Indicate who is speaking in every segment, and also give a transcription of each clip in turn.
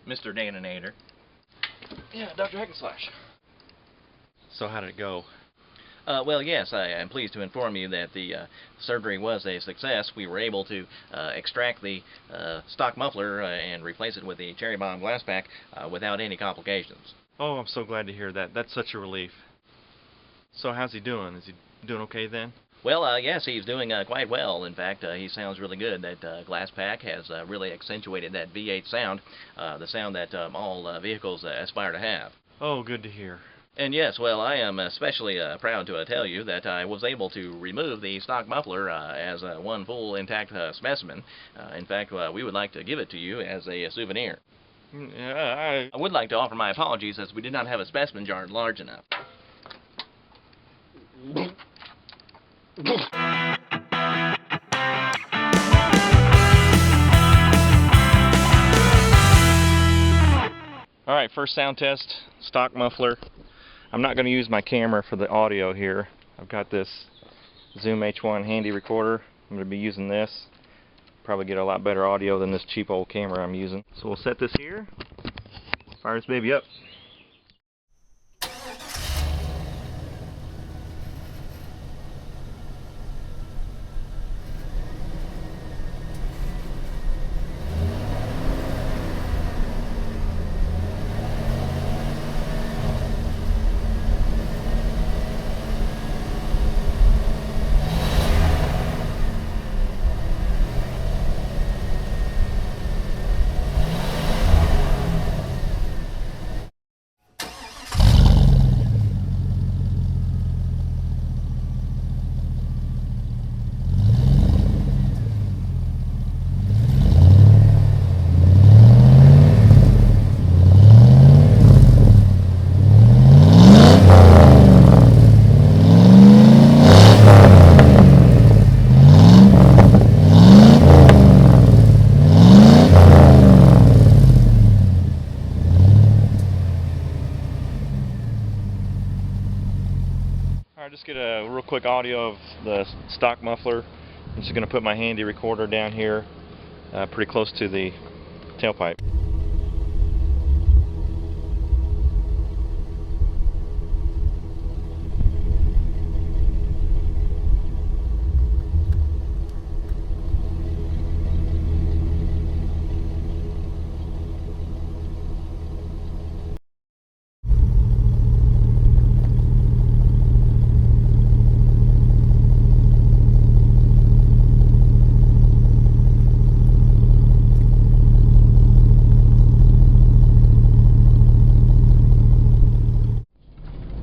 Speaker 1: Mr. Daninator.
Speaker 2: Yeah, Dr. Heckenslash. So how did it go?
Speaker 1: Well, yes, I am pleased to inform you that the surgery was a success. We were able to extract the stock muffler and replace it with the Cherry Bomb Glasspack without any complications.
Speaker 2: Oh, I'm so glad to hear that. That's such a relief. So how's he doing? Is he doing okay then?
Speaker 1: Well, yes, he's doing quite well. In fact, he sounds really good. That Glasspack has really accentuated that V8 sound, the sound that all vehicles aspire to have.
Speaker 2: Oh, good to hear.
Speaker 1: And yes, well, I am especially proud to tell you that I was able to remove the stock muffler as one full intact specimen. In fact, we would like to give it to you as a souvenir.
Speaker 2: Yeah,
Speaker 1: I would like to offer my apologies as we did not have a specimen jar large enough.
Speaker 2: Alright, first sound test, stock muffler. I'm not going to use my camera for the audio here. I've got this Zoom H1 handy recorder. I'm going to be using this. Probably get a lot better audio than this cheap old camera I'm using. So we'll set this here, fire this baby up. Alright, just get a real quick audio of the stock muffler. I'm just going to put my handy recorder down here pretty close to the tailpipe.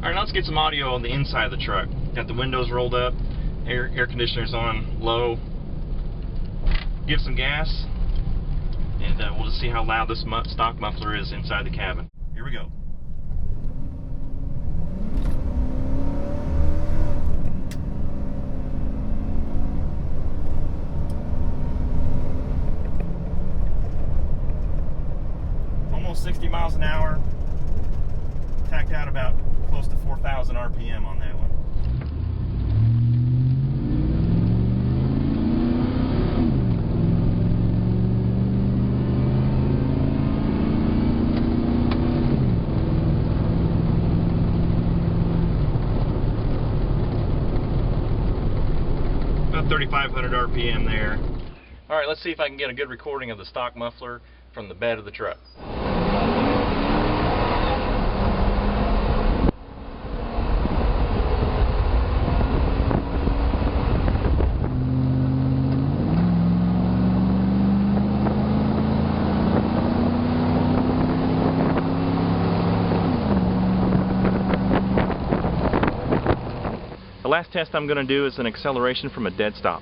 Speaker 2: Alright, now let's get some audio on the inside of the truck. Got the windows rolled up, air conditioner's on low. Give some gas, and we'll just see how loud this stock muffler is inside the cabin. Here we go. Almost 60 miles an hour. Tacked out about close to 4,000 RPM on that one. About 3,500 RPM there. Alright, let's see if I can get a good recording of the stock muffler from the bed of the truck. The last test I'm going to do is an acceleration from a dead stop.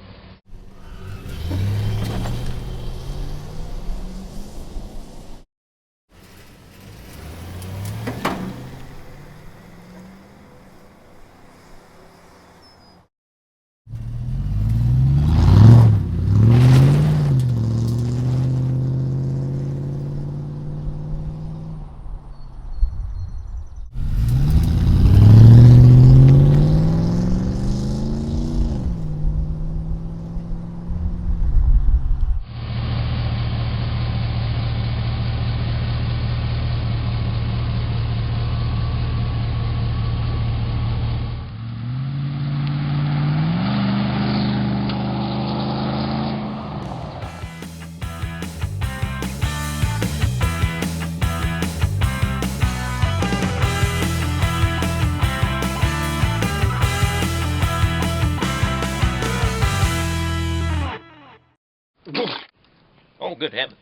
Speaker 1: Oh, good heavens.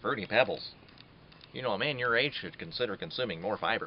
Speaker 1: Fruity Pebbles. You know, a man your age should consider consuming more fiber.